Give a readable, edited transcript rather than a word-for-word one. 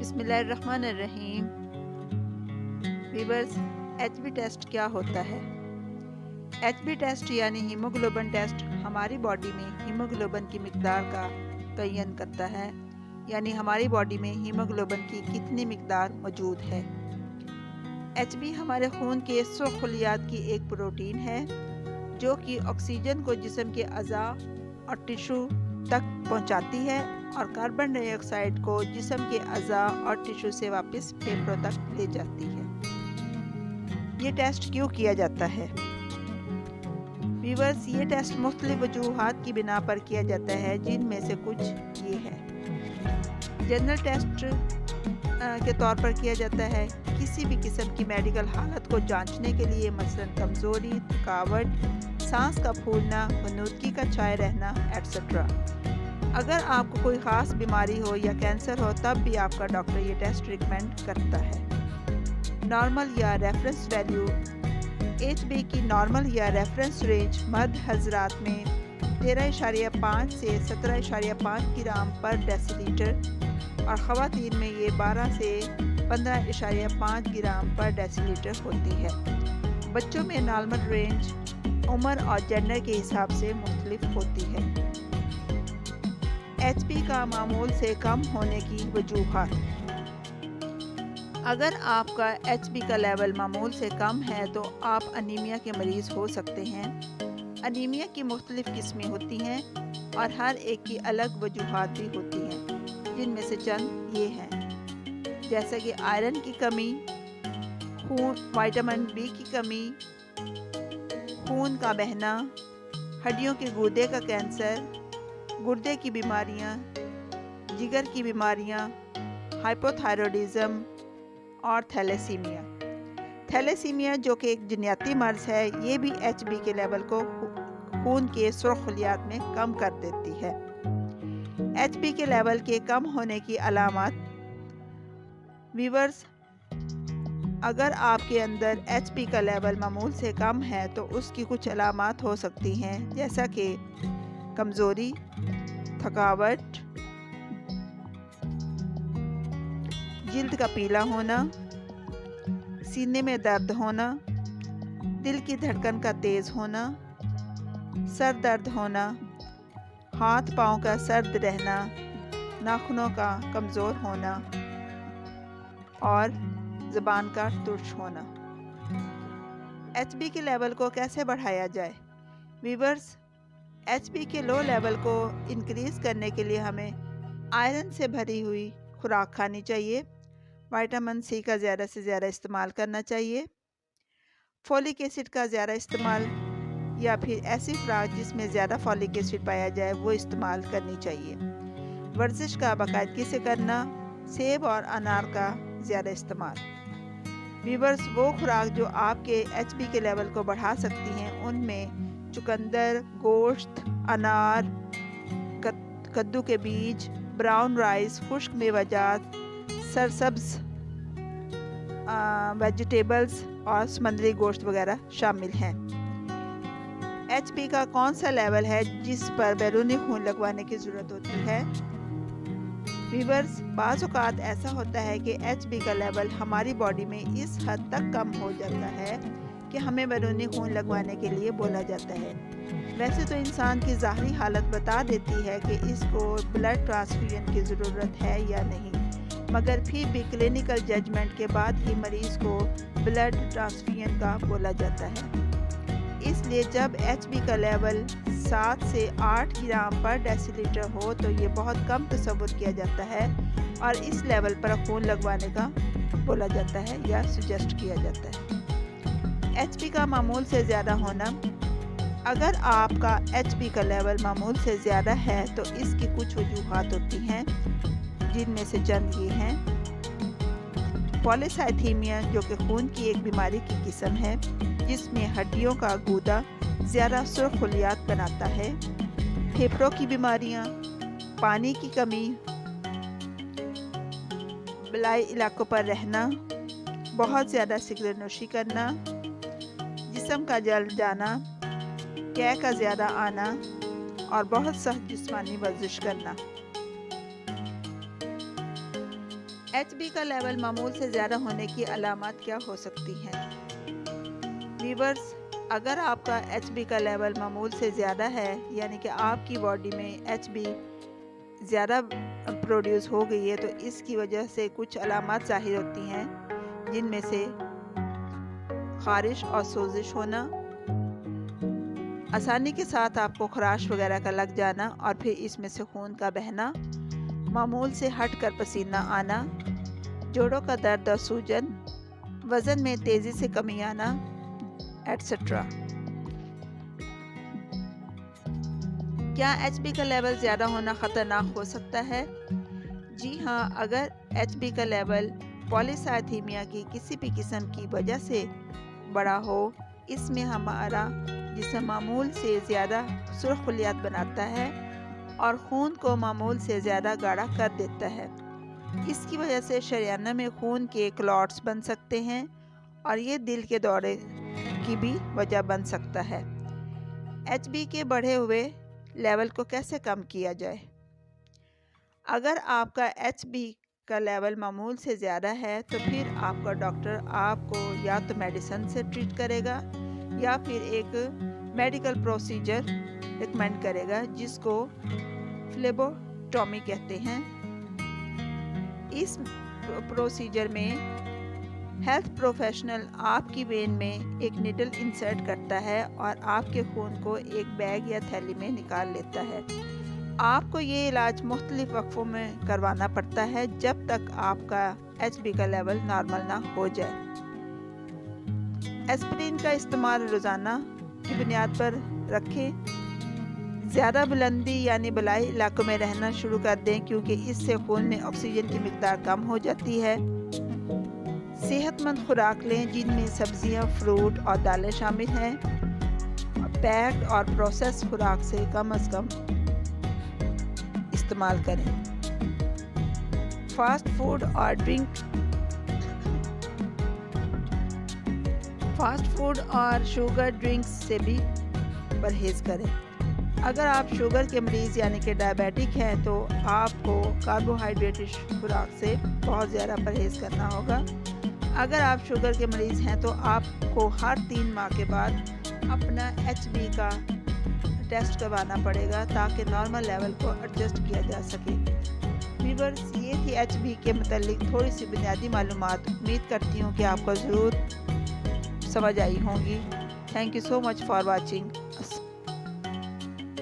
بسم اللہ الرحمن الرحیم۔ ویورز، ایچ بی ٹیسٹ کیا ہوتا ہے؟ ایچ بی ٹیسٹ یعنی ہیموگلوبن ٹیسٹ ہماری باڈی میں ہیموگلوبن کی مقدار کا تعین کرتا ہے، یعنی ہماری باڈی میں ہیموگلوبن کی کتنی مقدار موجود ہے۔ ایچ بی ہمارے خون کے سرخ خلیات کی ایک پروٹین ہے جو کہ آکسیجن کو جسم کے اعضاء اور ٹشو تک پہنچاتی ہے اور کاربن ڈائی آکسائڈ کو جسم کے اعضاء اور ٹشو سے واپس پھیپھڑوں تک لے جاتی ہے۔ یہ ٹیسٹ کیوں کیا جاتا ہے؟ ویورز، یہ ٹیسٹ مختلف وجوہات کی بنا پر کیا جاتا ہے، جن میں سے کچھ یہ ہے۔ جنرل ٹیسٹ کے طور پر کیا جاتا ہے، کسی بھی قسم کی میڈیکل حالت کو جانچنے کے لیے، مثلا کمزوری، تھکاوٹ، سانس کا پھولنا، غنودگی کا چھائے رہنا ایٹسٹرا۔ اگر آپ کو کوئی خاص بیماری ہو یا کینسر ہو تب بھی آپ کا ڈاکٹر یہ ٹیسٹ ریکمینڈ کرتا ہے۔ نارمل یا ریفرنس ویلیو۔ ایچ بی کی نارمل یا ریفرنس رینج مرد حضرات میں 13.5 سے 17.5 گرام پر ڈیسی لیٹر اور خواتین میں یہ 12 سے 15.5 گرام پر ڈیسی لیٹر ہوتی ہے۔ بچوں میں نارمل رینج عمر اور جینڈر کے حساب سے مختلف ہوتی ہے۔ ایچ بی کا معمول سے کم ہونے کی وجوہات۔ اگر آپ کا ایچ بی کا لیول معمول سے کم ہے تو آپ انیمیا کے مریض ہو سکتے ہیں۔ انیمیا کی مختلف قسمیں ہوتی ہیں اور ہر ایک کی الگ وجوہات بھی ہوتی ہیں، جن میں سے چند یہ ہیں، جیسا کہ آئرن کی کمی، وٹامن بی کی کمی، خون کا بہنا، ہڈیوں کے گردے کا کینسر، گردے کی بیماریاں، جگر کی بیماریاں، ہائپوتھائرائڈزم اور تھیلیسیمیا۔ تھیلیسیمیا جو کہ ایک جنیاتی مرض ہے، یہ بھی ایچ بی کے لیول کو خون کے سرخ خلیات میں کم کر دیتی ہے۔ ایچ بی کے لیول کے کم ہونے کی علامات۔ ویورز، اگر آپ کے اندر ایچ بی کا لیول معمول سے کم ہے تو اس کی کچھ علامات ہو سکتی ہیں، جیسا کہ کمزوری، تھکاوٹ، جلد کا پیلا ہونا، سینے میں درد ہونا، دل کی دھڑکن کا تیز ہونا، سر درد ہونا، ہاتھ پاؤں کا سرد رہنا، ناخنوں کا کمزور ہونا اور زبان کا ترش ہونا۔ ایچ بی کے لیول کو کیسے بڑھایا جائے؟ ویورز، ایچ بی کے لو لیول کو انکریز کرنے کے لیے ہمیں آئرن سے بھری ہوئی خوراک کھانی چاہیے، وٹامن سی کا زیادہ سے زیادہ استعمال کرنا چاہیے، فولک ایسڈ کا زیادہ استعمال یا پھر ایسی خوراک جس میں زیادہ فولک ایسڈ پایا جائے وہ استعمال کرنی چاہیے۔ ورزش کا باقاعدگی سے کرنا، سیب اور انار کا زیادہ استعمال۔ ویورز، وہ خوراک جو آپ کے ایچ بی کے لیول کو بڑھا سکتی ہیں ان میں چقندر، گوشت، انار، کدو کے بیج، براؤن رائس، خشک میوہ جات، سرسبز ویجیٹیبلز اور سمندری گوشت وغیرہ شامل ہیں۔ ایچ بی کا کون سا لیول ہے جس پر بیرونی خون لگوانے کی ضرورت ہوتی ہے؟ ویورز، بعض اوقات ایسا ہوتا ہے کہ ایچ بی کا لیول ہماری باڈی میں اس حد تک کم ہو جاتا ہے کہ ہمیں بیرونی خون لگوانے کے لیے بولا جاتا ہے۔ ویسے تو انسان کی ظاہری حالت بتا دیتی ہے کہ اس کو بلڈ ٹرانسفیوژن کی ضرورت ہے یا نہیں، مگر پھر بھی کلینکل ججمنٹ کے بعد ہی مریض کو بلڈ ٹرانسفیوژن کا بولا جاتا ہے۔ اس لیے جب ایچ بی کا لیول 7 سے 8 گرام پر ڈیسی لیٹر ہو تو یہ بہت کم تصور کیا جاتا ہے اور اس لیول پر خون لگوانے کا بولا جاتا ہے یا سجیسٹ کیا جاتا ہے۔ ایچ بی کا معمول سے زیادہ ہونا۔ اگر آپ کا ایچ بی کا لیول معمول سے زیادہ ہے تو اس کی کچھ وجوہات ہوتی ہیں، جن میں سے چند یہ ہیں۔ پولیسائتھیمیا جو کہ خون کی ایک بیماری کی قسم ہے جس میں ہڈیوں کا گودا زیادہ سرخ خلیات بناتا ہے، پھیپھڑوں کی بیماریاں، پانی کی کمی، بلائی علاقوں پر رہنا، بہت زیادہ سگریٹ نوشی کرنا، جسم کا جل جانا، قے کا زیادہ آنا اور بہت سخت جسمانی ورزش کرنا۔ ایچ بی کا لیول معمول سے زیادہ ہونے کی علامات کیا ہو سکتی ہیں؟ ویورز، اگر آپ کا ایچ بی کا لیول معمول سے زیادہ ہے، یعنی کہ آپ کی باڈی میں ایچ بی زیادہ پروڈیوس ہو گئی ہے، تو اس کی وجہ سے کچھ علامات ظاہر ہوتی ہیں، جن میں سے خارش اور سوزش ہونا، آسانی کے ساتھ آپ کو خراش وغیرہ کا لگ جانا اور پھر اس میں سے خون کا بہنا، معمول سے ہٹ کر پسینہ آنا، جوڑوں کا درد اور سوجن، وزن میں تیزی سے کمی آنا، ایٹسٹرا۔ کیا ایچ بی کا لیول زیادہ ہونا خطرناک ہو سکتا ہے؟ جی ہاں، اگر ایچ بی کا لیول پولیسائتھیمیا کی کسی بھی قسم کی وجہ سے بڑا ہو، اس میں ہمارا جسم معمول سے زیادہ سرخ خلیات بناتا ہے اور خون کو معمول سے زیادہ گاڑھا کر دیتا ہے۔ اس کی وجہ سے شریانہ میں خون کے کلاٹس بن سکتے ہیں اور یہ دل کے دورے کی بھی وجہ بن سکتا ہے۔ ایچ بی کے بڑھے ہوئے لیول کو کیسے کم کیا جائے؟ اگر آپ کا ایچ بی کا لیول معمول سے زیادہ ہے تو پھر آپ کا ڈاکٹر آپ کو یا تو میڈیسن سے ٹریٹ کرے گا یا پھر ایک میڈیکل پروسیجر ریکمینڈ کرے گا، جس کو فلیبوٹومی کہتے ہیں۔ اس پروسیجر میں ہیلتھ پروفیشنل آپ کی وین میں ایک نیڈل انسرٹ کرتا ہے اور آپ کے خون کو ایک بیگ یا تھیلی میں نکال لیتا ہے۔ آپ کو یہ علاج مختلف وقفوں میں کروانا پڑتا ہے جب تک آپ کا ایچ بی کا لیول نارمل نہ ہو جائے۔ ایسپرین کا استعمال روزانہ کی بنیاد پر رکھیں۔ زیادہ بلندی یعنی بالائی علاقوں میں رہنا شروع کر دیں، کیونکہ اس سے خون میں آکسیجن کی مقدار کم ہو جاتی ہے۔ صحت مند خوراک لیں، جن میں سبزیاں، فروٹ اور دالیں شامل ہیں۔ پیکڈ اور پروسیس خوراک سے کم از کم استعمال کریں۔ فاسٹ فوڈ اور شوگر ڈرنکس سے بھی پرہیز کریں۔ اگر آپ شوگر کے مریض یعنی کہ ڈائبیٹک ہیں تو آپ کو کاربوہائیڈریٹڈ خوراک سے بہت زیادہ پرہیز کرنا ہوگا۔ اگر آپ شوگر کے مریض ہیں تو آپ کو ہر 3 ماہ کے بعد اپنا ایچ بی کا ٹیسٹ کروانا پڑے گا تاکہ نارمل لیول کو ایڈجسٹ کیا جا سکے۔ ویورز، یہ تھی ایچ بی کے متعلق تھوڑی سی بنیادی معلومات۔ امید کرتی ہوں کہ آپ کو ضرور سمجھ آئی ہوں گی۔ Thank you so much for watching.